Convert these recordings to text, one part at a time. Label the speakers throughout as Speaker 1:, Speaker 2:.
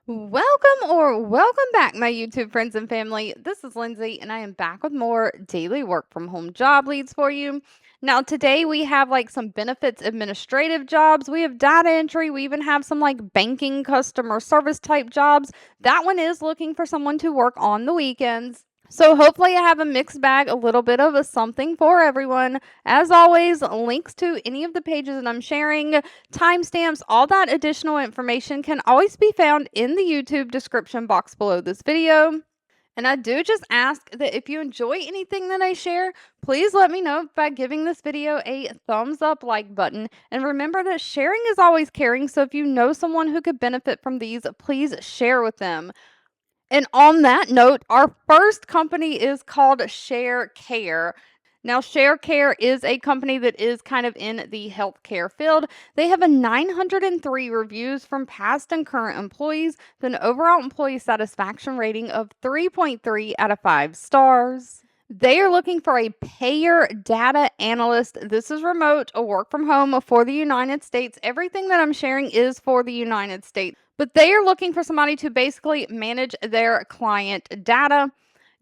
Speaker 1: Welcome back, my YouTube friends and family. This is Lindsay, and I am back with more daily work from home job leads for you. Now, today we have like some benefits administrative jobs. We have data entry. We even have some like banking customer service type jobs. That one is looking for someone to work on the weekends. So hopefully I have a mixed bag, a little bit of a something for everyone. As always, links to any of the pages that I'm sharing, timestamps, all that additional information can always be found in the YouTube description box below this video. And I do just ask that if you enjoy anything that I share, please let me know by giving this video a thumbs up like button. And remember that sharing is always caring. So if you know someone who could benefit from these, please share with them. And on that note, our first company is called Sharecare. Now, Sharecare is a company that is kind of in the healthcare field. They have a 903 reviews from past and current employees, with an overall employee satisfaction rating of 3.3 out of 5 stars. They are looking for a payer data analyst. This is remote, a work from home for the United States. Everything that I'm sharing is for the United States. But they are looking for somebody to basically manage their client data,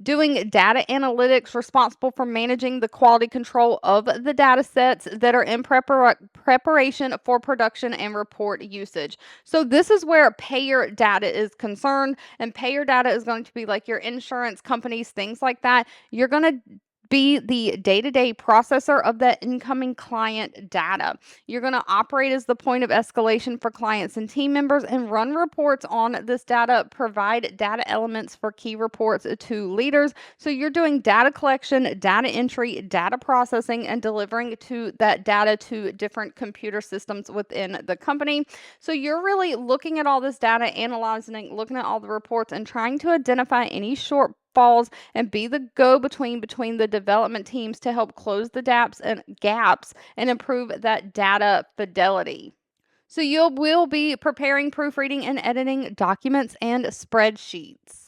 Speaker 1: doing data analytics, responsible for managing the quality control of the data sets that are in preparation for production and report usage. So this is where payer data is concerned, and payer data is going to be like your insurance companies, things like that. You're going to be the day-to-day processor of that incoming client data. You're going to operate as the point of escalation for clients and team members and run reports on this data, provide data elements for key reports to leaders. So you're doing data collection, data entry, data processing, and delivering to that data to different computer systems within the company. So you're really looking at all this data, analyzing it, looking at all the reports, and trying to identify any shortfalls and be the go-between between the development teams to help close the gaps and improve that data fidelity. So you will be preparing, proofreading, and editing documents and spreadsheets.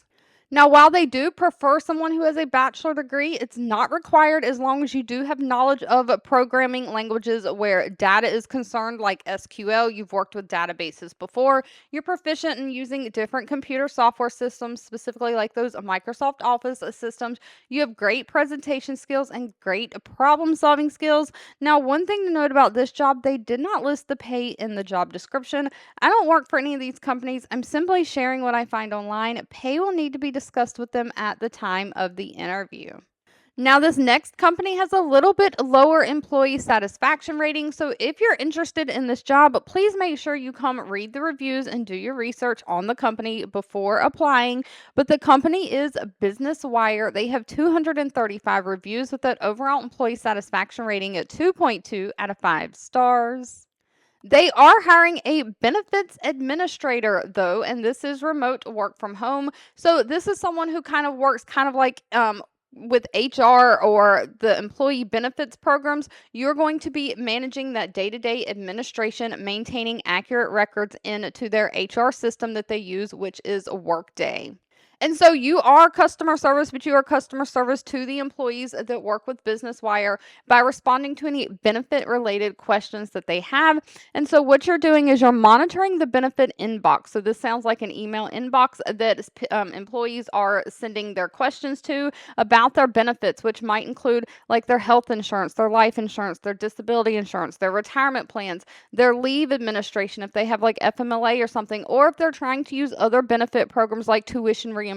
Speaker 1: Now, while they do prefer someone who has a bachelor degree, it's not required as long as you do have knowledge of programming languages where data is concerned, like SQL. You've worked with databases before. You're proficient in using different computer software systems, specifically like those Microsoft Office systems. You have great presentation skills and great problem-solving skills. Now, one thing to note about this job, they did not list the pay in the job description. I don't work for any of these companies. I'm simply sharing what I find online. Pay will need to be discussed with them at the time of the interview. Now, this next company has a little bit lower employee satisfaction rating. So if you're interested in this job, please make sure you come read the reviews and do your research on the company before applying. But the company is BusinessWire. They have 235 reviews with that overall employee satisfaction rating at 2.2 out of 5 stars. They are hiring a benefits administrator, though, and this is remote work from home. So this is someone who kind of works kind of like with HR or the employee benefits programs. You're going to be managing that day-to-day administration, maintaining accurate records into their HR system that they use, which is Workday. And so you are customer service, but you are customer service to the employees that work with BusinessWire by responding to any benefit related questions that they have. And so what you're doing is you're monitoring the benefit inbox. So this sounds like an email inbox that employees are sending their questions to about their benefits, which might include like their health insurance, their life insurance, their disability insurance, their retirement plans, their leave administration, if they have like FMLA or something, or if they're trying to use other benefit programs like tuition reimbursement.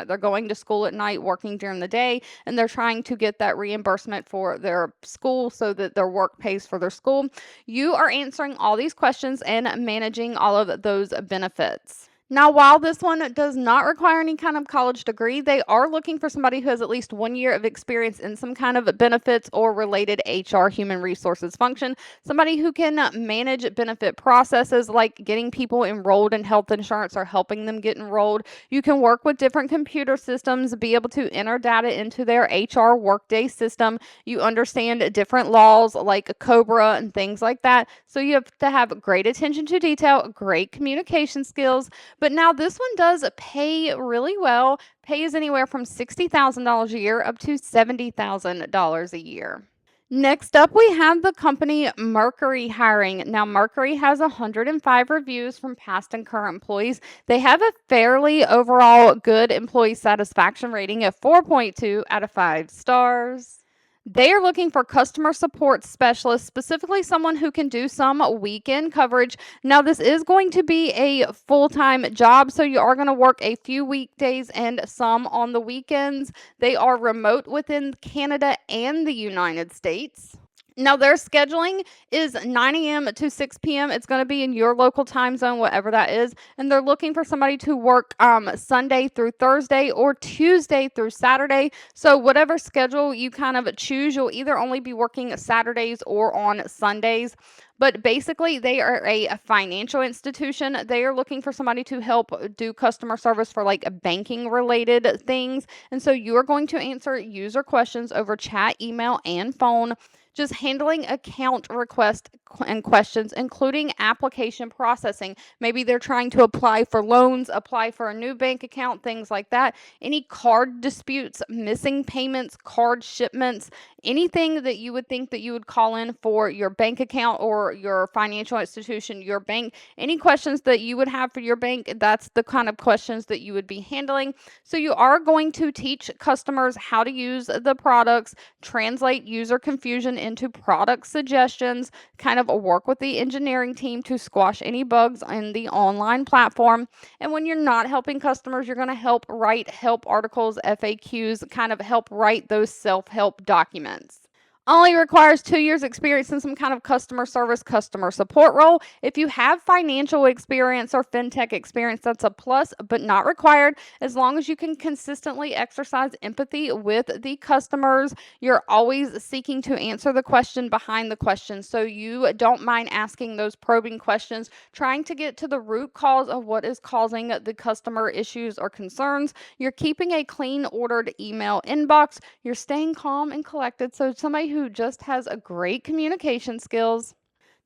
Speaker 1: They're going to school at night, working during the day, and they're trying to get that reimbursement for their school so that their work pays for their school. You are answering all these questions and managing all of those benefits. Now, while this one does not require any kind of college degree, they are looking for somebody who has at least 1 year of experience in some kind of benefits or related HR human resources function. Somebody who can manage benefit processes like getting people enrolled in health insurance or helping them get enrolled. You can work with different computer systems, be able to enter data into their HR Workday system. You understand different laws like COBRA and things like that. So you have to have great attention to detail, great communication skills. But now this one does pay really well. Pays anywhere from $60,000 a year up to $70,000 a year. Next up, we have the company Mercury hiring. Now, Mercury has 105 reviews from past and current employees. They have a fairly overall good employee satisfaction rating of 4.2 out of 5 stars. They are looking for customer support specialists, specifically someone who can do some weekend coverage. Now, this is going to be a full-time job, so you are going to work a few weekdays and some on the weekends. They are remote within Canada and the United States. Now, their scheduling is 9 a.m. to 6 p.m. It's going to be in your local time zone, whatever that is. And they're looking for somebody to work Sunday through Thursday or Tuesday through Saturday. So, whatever schedule you kind of choose, you'll either only be working Saturdays or on Sundays. But basically, they are a financial institution. They are looking for somebody to help do customer service for like banking related things. And so, you are going to answer user questions over chat, email, and phone, just handling account requests and questions, including application processing. Maybe they're trying to apply for loans, apply for a new bank account, things like that. Any card disputes, missing payments, card shipments, anything that you would think that you would call in for your bank account or your financial institution, your bank, any questions that you would have for your bank, that's the kind of questions that you would be handling. So you are going to teach customers how to use the products, translate user confusion into product suggestions, kind of work with the engineering team to squash any bugs in the online platform. And when you're not helping customers, you're going to help write help articles, FAQs, kind of help write those self-help documents. Only requires 2 years experience in some kind of customer service, customer support role. If you have financial experience or fintech experience, that's a plus, but not required. As long as you can consistently exercise empathy with the customers, you're always seeking to answer the question behind the question. So you don't mind asking those probing questions, trying to get to the root cause of what is causing the customer issues or concerns. You're keeping a clean, ordered email inbox. You're staying calm and collected. So somebody who just has a great communication skills.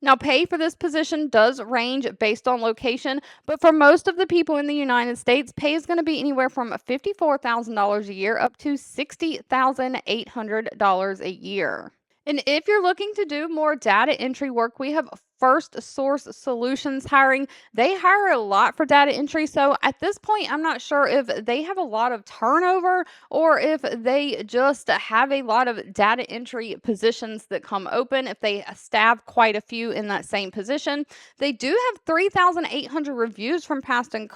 Speaker 1: Now, pay for this position does range based on location, but for most of the people in the United States, pay is going to be anywhere from $54,000 a year up to $60,800 a year. And if you're looking to do more data entry work, we have FirstSouce Solutions hiring. They hire a lot for data entry. So at this point, I'm not sure if they have a lot of turnover or if they just have a lot of data entry positions that come open, if they staff quite a few in that same position. They do have 3,800 reviews from past and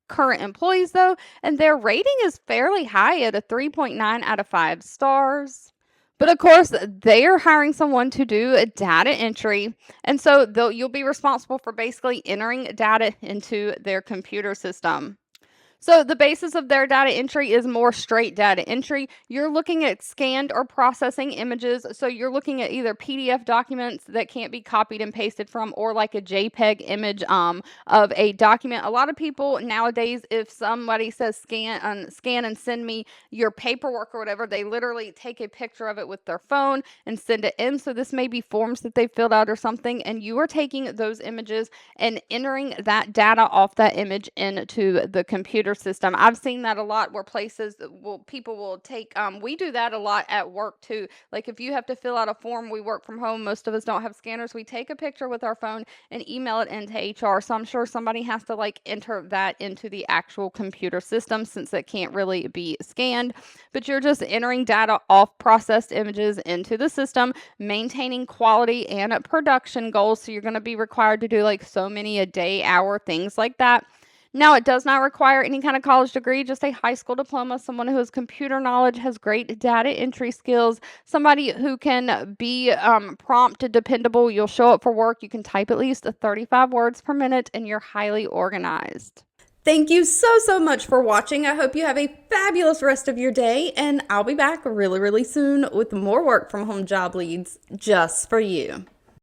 Speaker 1: current employees, though, and their rating is fairly high at a 3.9 out of 5 stars. But of course, they are hiring someone to do a data entry. And so you'll be responsible for basically entering data into their computer system. So the basis of their data entry is more straight data entry. You're looking at scanned or processing images. So you're looking at either PDF documents that can't be copied and pasted from, or like a JPEG image of a document. A lot of people nowadays, if somebody says scan and send me your paperwork or whatever, they literally take a picture of it with their phone and send it in. So this may be forms that they filled out or something, and you are taking those images and entering that data off that image into the computer system. I've seen that a lot where people will take, we do that a lot at work too. Like if you have to fill out a form, we work from home. Most of us don't have scanners. We take a picture with our phone and email it into HR. So I'm sure somebody has to like enter that into the actual computer system since it can't really be scanned, but you're just entering data off processed images into the system, maintaining quality and production goals. So you're going to be required to do like so many a day, hour, things like that. Now, it does not require any kind of college degree, just a high school diploma, someone who has computer knowledge, has great data entry skills, somebody who can be prompt, dependable. You'll show up for work. You can type at least 35 words per minute, and you're highly organized. Thank you so much for watching. I hope you have a fabulous rest of your day, and I'll be back really soon with more work from home job leads just for you.